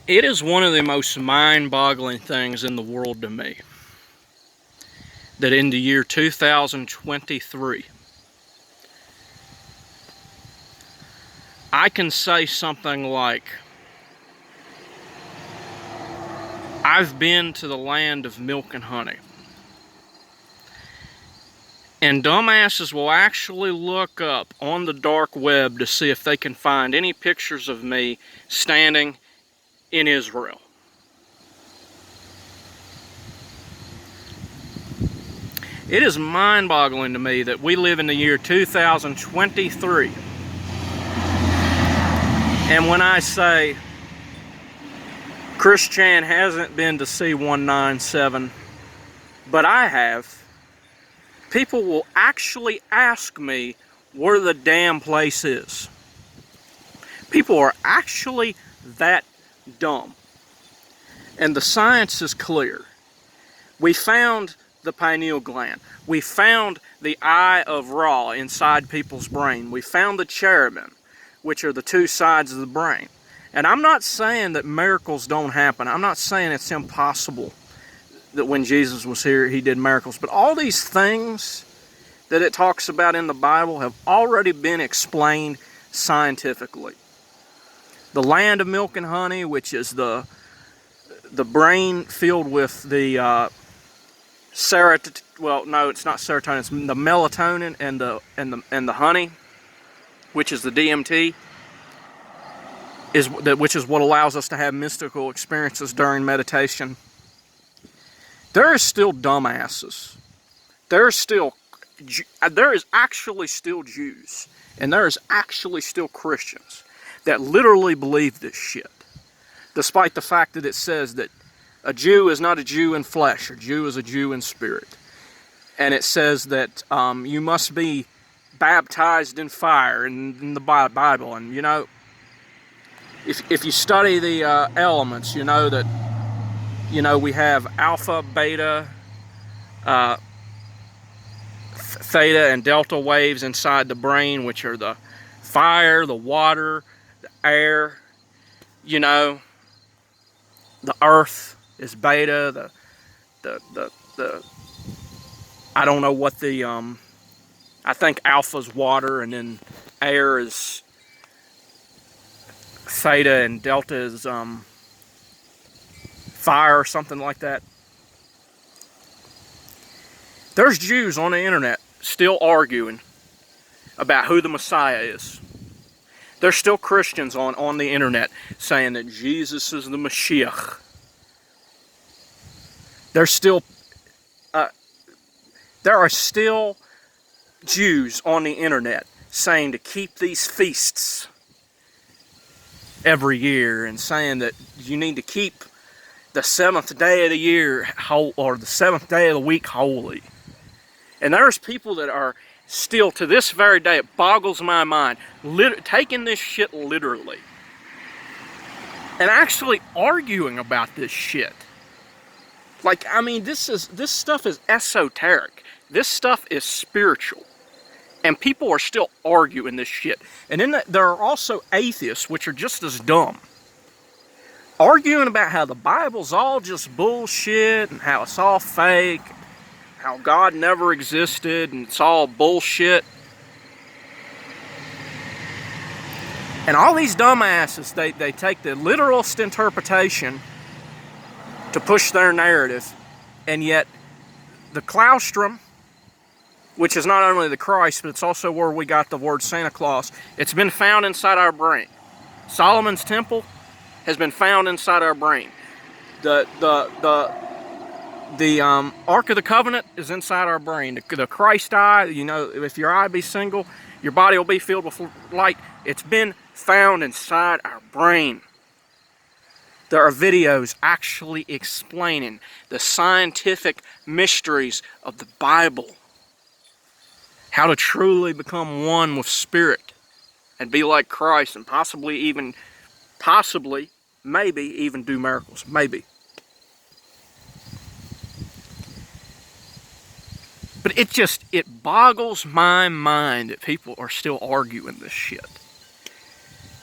It is one of the most mind-boggling things in the world to me that in the year 2023, I can say something like, I've been to the land of milk and honey. And dumbasses will actually look up on the dark web to see if they can find any pictures of me standing in Israel. It is mind-boggling to me that we live in the year 2023. And when I say Chris Chan hasn't been to C-197, but I have, people will actually ask me where the damn place is. People are actually that dumb. And the science is clear. We found the pineal gland. We found the eye of Ra inside people's brain. We found the cherubim, which are the two sides of the brain. And I'm not saying that miracles don't happen. I'm not saying it's impossible that when Jesus was here, he did miracles. But all these things that it talks about in the Bible have already been explained scientifically. The land of milk and honey, which is the brain filled with the well, no, it's not serotonin. It's the melatonin and the honey, which is the DMT, which is what allows us to have mystical experiences during meditation. There is still dumbasses. There is actually still Jews, and there is actually still Christians that literally believe this shit, despite the fact that it says that a Jew is not a Jew in flesh, a Jew is a Jew in spirit. And it says that you must be baptized in fire in the Bible. And you know, if you study the elements, you know that, you know, we have alpha, beta, theta, and delta waves inside the brain, which are the fire, the water, the air, you know, the earth is beta, the I don't know what the I think alpha's water, and then air is theta, and delta is fire or something like that. There's Jews on the internet still arguing about who the Messiah is. There's still Christians on the internet saying that Jesus is the Mashiach. There are still Jews on the internet saying to keep these feasts every year, and saying that you need to keep the seventh day of the year or the seventh day of the week holy. And there's people that are still, to this very day, it boggles my mind, taking this shit literally and actually arguing about this shit. Like, I mean, this stuff is esoteric. This stuff is spiritual. And people are still arguing this shit. And then there are also atheists, which are just as dumb, arguing about how the Bible's all just bullshit and how it's all fake, how God never existed and it's all bullshit. And all these dumbasses, they take the literalist interpretation to push their narrative, and yet the claustrum, which is not only the Christ, but it's also where we got the word Santa Claus, it's been found inside our brain. Solomon's temple has been found inside our brain. The Ark of the Covenant is inside our brain. The Christ eye, you know, if your eye be single, your body will be filled with light. It's been found inside our brain. There are videos actually explaining the scientific mysteries of the Bible. How to truly become one with Spirit and be like Christ, and maybe even do miracles. Maybe. But it boggles my mind that people are still arguing this shit.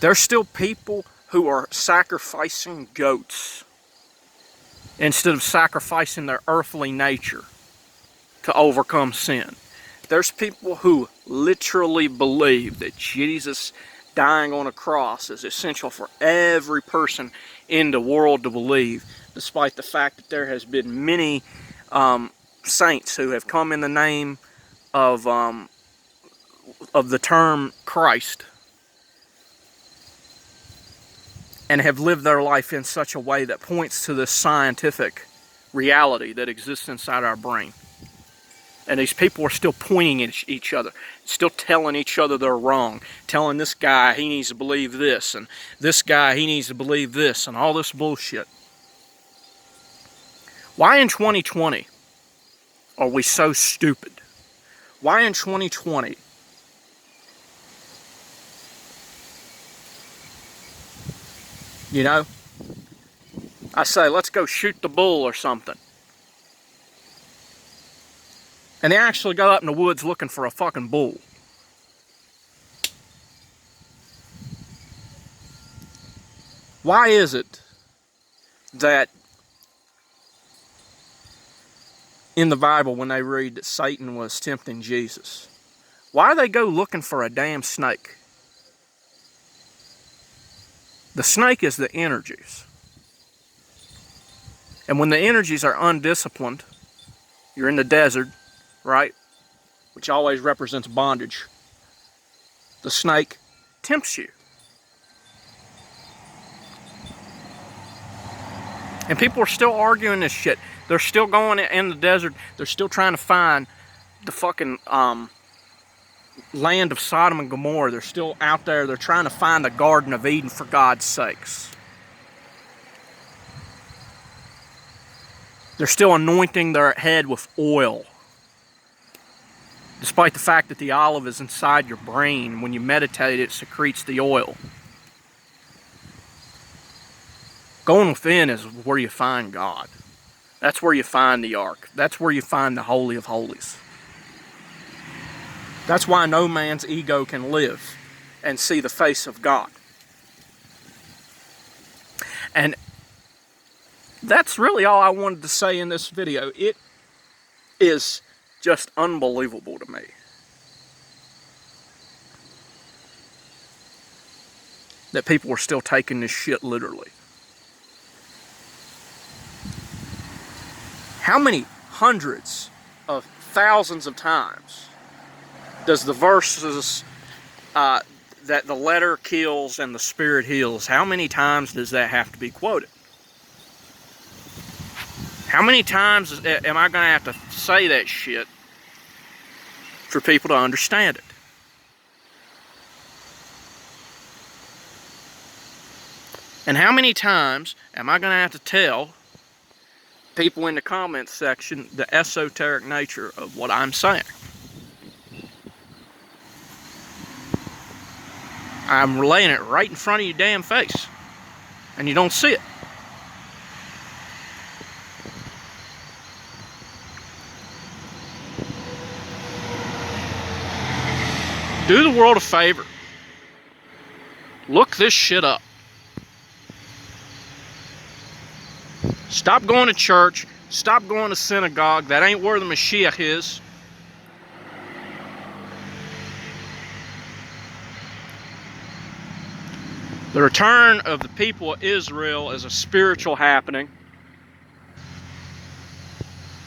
There's still people who are sacrificing goats instead of sacrificing their earthly nature to overcome sin. There's people who literally believe that Jesus dying on a cross is essential for every person in the world to believe, despite the fact that there has been many saints who have come in the name of the term Christ and have lived their life in such a way that points to this scientific reality that exists inside our brain. And these people are still pointing at each other, still telling each other they're wrong, telling this guy he needs to believe this, and this guy he needs to believe this, and all this bullshit. Why in 2020 are we so stupid? Why in 2020 you know, I say, let's go shoot the bull or something. And they actually go out in the woods looking for a fucking bull. Why is it that in the Bible when they read that Satan was tempting Jesus, why do they go looking for a damn snake? The snake is the energies. And when the energies are undisciplined, you're in the desert, right? Which always represents bondage. The snake tempts you. And people are still arguing this shit. They're still going in the desert. They're still trying to find the fucking land of Sodom and Gomorrah. They're still out there. They're trying to find the Garden of Eden, for God's sakes. They're still anointing their head with oil, despite the fact that the olive is inside your brain. When you meditate, it secretes the oil. Going within is where you find God. That's where you find the ark. That's where you find the Holy of Holies. That's why no man's ego can live and see the face of God. And that's really all I wanted to say in this video. It is just unbelievable to me. That people are still taking this shit literally. How many hundreds of thousands of times does the verses that the letter kills and the spirit heals, how many times does that have to be quoted? How many times am I going to have to say that shit for people to understand it? And how many times am I going to have to tell people in the comments section the esoteric nature of what I'm saying? I'm relaying it right in front of your damn face, and you don't see it. Do the world a favor. Look this shit up. Stop going to church. Stop going to synagogue. That ain't where the Mashiach is. The return of the people of Israel is a spiritual happening.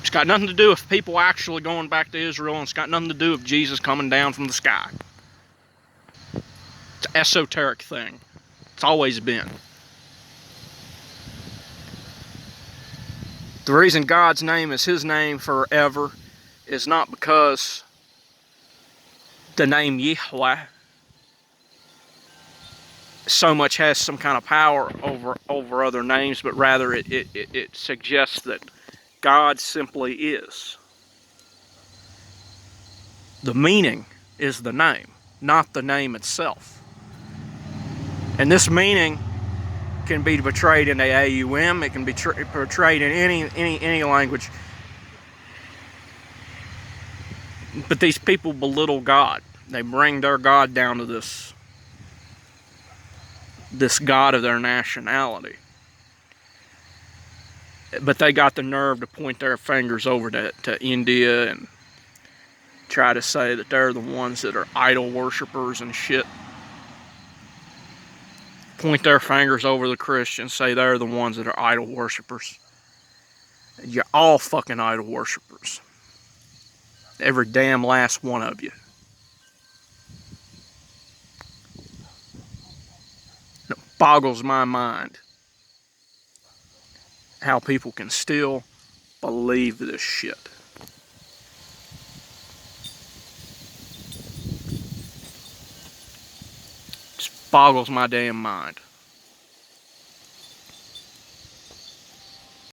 It's got nothing to do with people actually going back to Israel, and it's got nothing to do with Jesus coming down from the sky. It's an esoteric thing. It's always been. The reason God's name is His name forever is not because the name Yahweh so much has some kind of power over other names, but rather it suggests that God simply is. The meaning is the name, not the name itself. And this meaning can be portrayed in the AUM. It can be portrayed in any language. But these people belittle God. They bring their God down to this this god of their nationality. But they got the nerve to point their fingers over to India and try to say that they're the ones that are idol worshippers and shit. Point their fingers over the Christians, say they're the ones that are idol worshippers. You're all fucking idol worshippers. Every damn last one of you. It boggles my mind how people can still believe this shit. Just boggles my damn mind.